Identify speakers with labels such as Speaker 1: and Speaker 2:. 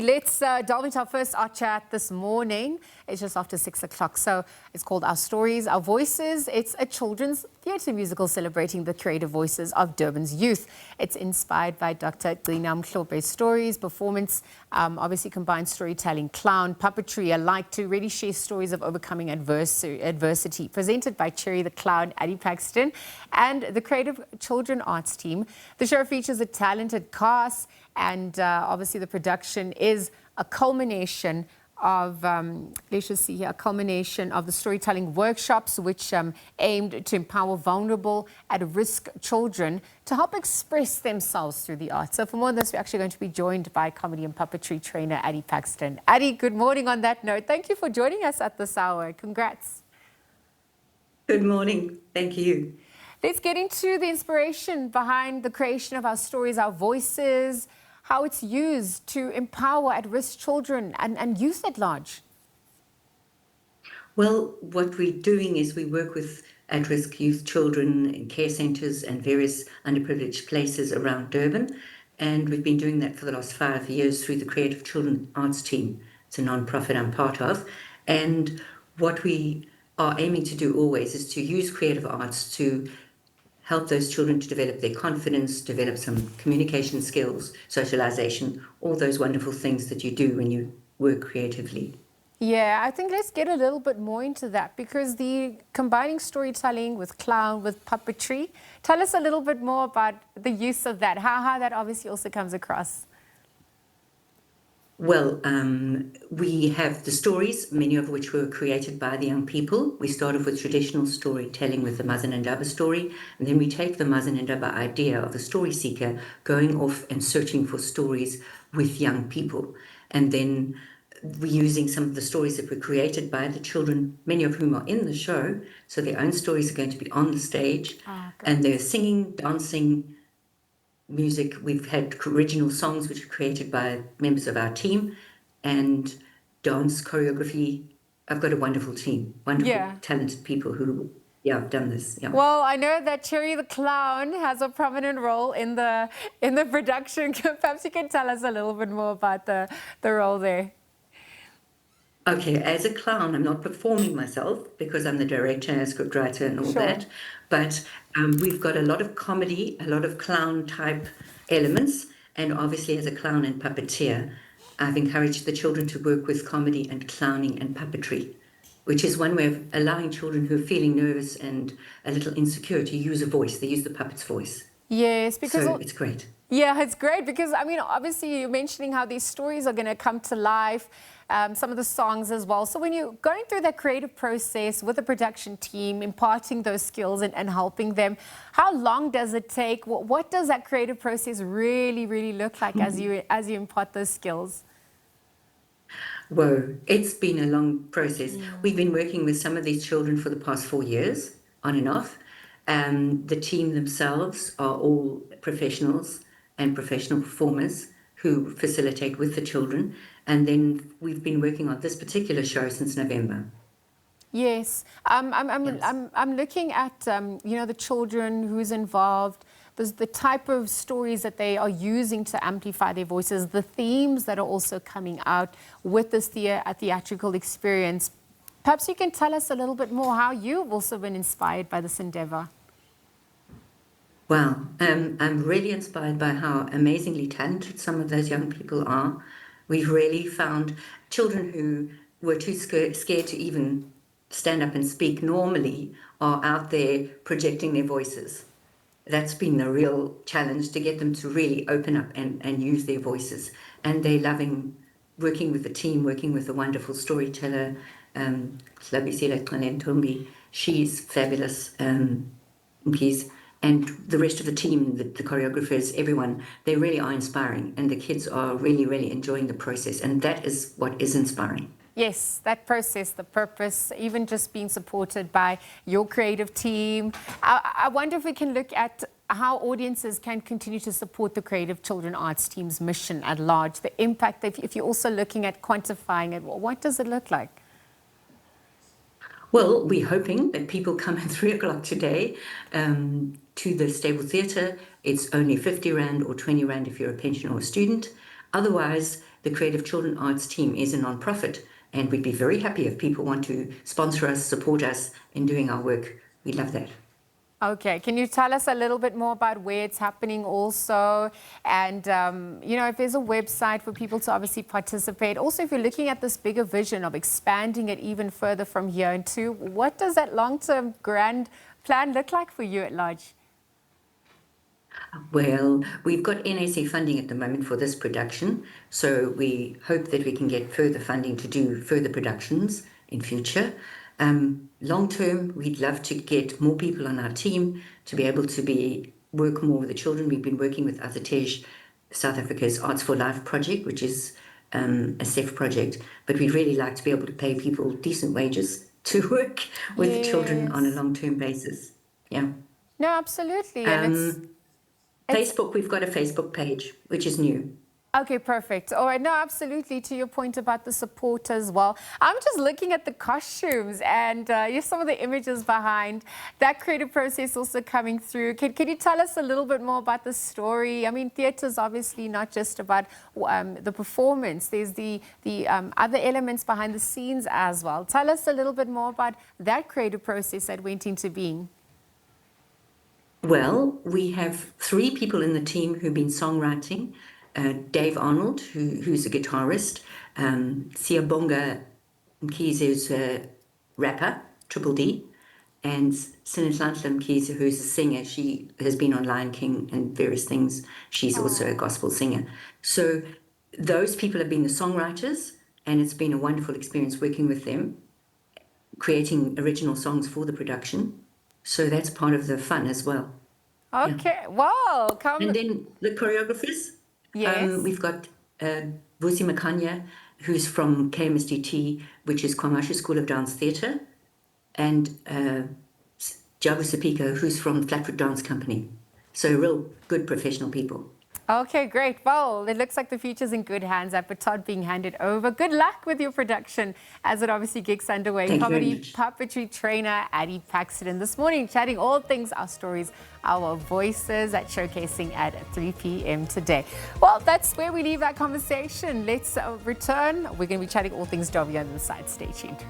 Speaker 1: Let's delve into our first art chat this morning. It's just after 6 o'clock. So it's called Our Stories, Our Voices. It's a children's theatre musical celebrating the creative voices of Durban's youth. It's inspired by Dr. Gcina Mhlophe's stories. Performance obviously combines storytelling, clown, puppetry alike to really share stories of overcoming adversity. Presented by Cherry the Clown, Paxton, and the Creative Children Arts team. The show features a talented cast, and obviously the production is a culmination of, let's just see here, a culmination of the storytelling workshops which aimed to empower vulnerable, at-risk children to help express themselves through the arts. So for more on this, we're actually going to be joined by comedy and puppetry trainer Paxton. Good morning on that note. Thank you for joining us at this hour. Congrats.
Speaker 2: Good morning. Thank you.
Speaker 1: Let's get into the inspiration behind the creation of Our Stories, Our Voices, how it's used to empower at-risk children and youth at large.
Speaker 2: Well, what we're doing is we work with at-risk youth children in care centres and various underprivileged places around Durban. And we've been doing that for the last 5 years through the Creative Children Arts team. It's a non-profit I'm part of. And what we are aiming to do always is to use creative arts to help those children to develop their confidence, develop some communication skills, socialization, all those wonderful things that you do when you work creatively.
Speaker 1: Yeah, I think let's get a little bit more into that, because the combining storytelling with clown, with puppetry, tell us a little bit more about the use of that, how that obviously also comes across.
Speaker 2: Well, we have the stories, many of which were created by the young people. We start off with traditional storytelling with the Mazanendaba story, and then we take the Mazanendaba idea of the story seeker going off and searching for stories with young people. And then we're using some of the stories that were created by the children, many of whom are in the show. So their own stories are going to be on the stage, and they're singing, dancing, music. We've had original songs which are created by members of our team, and dance choreography. I've got a wonderful team, wonderful, talented people who, have done this. Yeah.
Speaker 1: Well, I know that Cherry the Clown has a prominent role in the production. Perhaps you can tell us a little bit more about the role there.
Speaker 2: Okay, as a clown, I'm not performing myself because I'm the director, scriptwriter, and all that. But we've got a lot of comedy, a lot of clown-type elements, and obviously as a clown and puppeteer, I've encouraged the children to work with comedy and clowning and puppetry, which is one way of allowing children who are feeling nervous and a little insecure to use a voice. They use the puppet's voice.
Speaker 1: Yes, because
Speaker 2: so it's great.
Speaker 1: Yeah, it's great because, I mean, obviously you're mentioning how these stories are going to come to life, some of the songs as well. So when you're going through that creative process with the production team, imparting those skills and helping them, how long does it take? What does that creative process really, really look like as you impart those skills?
Speaker 2: Whoa, it's been a long process. We've been working with some of these children for the past 4 years, on and off. The team themselves are all professionals and professional performers who facilitate with the children. And then we've been working on this particular show since November.
Speaker 1: Yes, I'm looking at the children who's involved. There's the type of stories that they are using to amplify their voices, the themes that are also coming out with this theatrical experience. Perhaps you can tell us a little bit more how you've also been inspired by this endeavor.
Speaker 2: Well, I'm really inspired by how amazingly talented some of those young people are. We've really found children who were too scared to even stand up and speak normally are out there projecting their voices. That's been the real challenge, to get them to really open up and use their voices. And they're loving working with the team, working with a wonderful storyteller, Qhwanelentombi. She's fabulous, Mkhize. And the rest of the team, the choreographers, everyone, they really are inspiring. And the kids are really, really enjoying the process. And that is what is inspiring.
Speaker 1: Yes, that process, the purpose, even just being supported by your creative team. I wonder if we can look at how audiences can continue to support the Creative Children Arts team's mission at large, the impact, if you're also looking at quantifying it, what does it look like?
Speaker 2: Well, we're hoping that people come at 3 o'clock today to the Stable Theatre. It's only 50 Rand or 20 Rand if you're a pensioner or a student. Otherwise, the Creative Children Arts team is a non-profit, and we'd be very happy if people want to sponsor us, support us in doing our work. We love that.
Speaker 1: Okay, can you tell us a little bit more about where it's happening also? And, if there's a website for people to obviously participate. Also, if you're looking at this bigger vision of expanding it even further from here into, what does that long-term grand plan look like for you at large?
Speaker 2: Well, we've got NSA funding at the moment for this production, so we hope that we can get further funding to do further productions in future. Long term, we'd love to get more people on our team to be able to work more with the children. We've been working with Azatej, South Africa's Arts for Life project, which is a SEF project, but we'd really like to be able to pay people decent wages to work with the children on a long-term basis. Yeah.
Speaker 1: No, absolutely. And
Speaker 2: Facebook, we've got a Facebook page, which is new.
Speaker 1: Okay, perfect. All right, no, absolutely. To your point about the support as well. I'm just looking at the costumes and here's some of the images behind that creative process also coming through. Can you tell us a little bit more about the story? I mean, theatre is obviously not just about the performance. There's the other elements behind the scenes as well. Tell us a little bit more about that creative process that went into being.
Speaker 2: Well, we have 3 people in the team who've been songwriting. Dave Arnold, who's a guitarist, Siyabonga Mkhize, who's a rapper, Triple D, and Qhwanelentombi Mkhize, who's a singer. She has been on Lion King and various things. She's also a gospel singer. So those people have been the songwriters, and it's been a wonderful experience working with them, creating original songs for the production. So that's part of the fun as well.
Speaker 1: Okay, yeah. Wow.
Speaker 2: And then the choreographers.
Speaker 1: Yes.
Speaker 2: We've got Vusi Makanya, who's from KMSDT, which is Kwamashu School of Dance Theatre, and Jabu Sapika, who's from Flatfoot Dance Company. So real good professional people.
Speaker 1: Okay, great. Well, it looks like the future's in good hands. That baton being handed over. Good luck with your production as it obviously gets underway. Comedy puppetry trainer Addie Paxton this morning chatting all things Our Stories, Our Voices at showcasing at 3 p.m. today. Well, that's where we leave that conversation. Let's return. We're going to be chatting all things Dobby on the side. Stay tuned.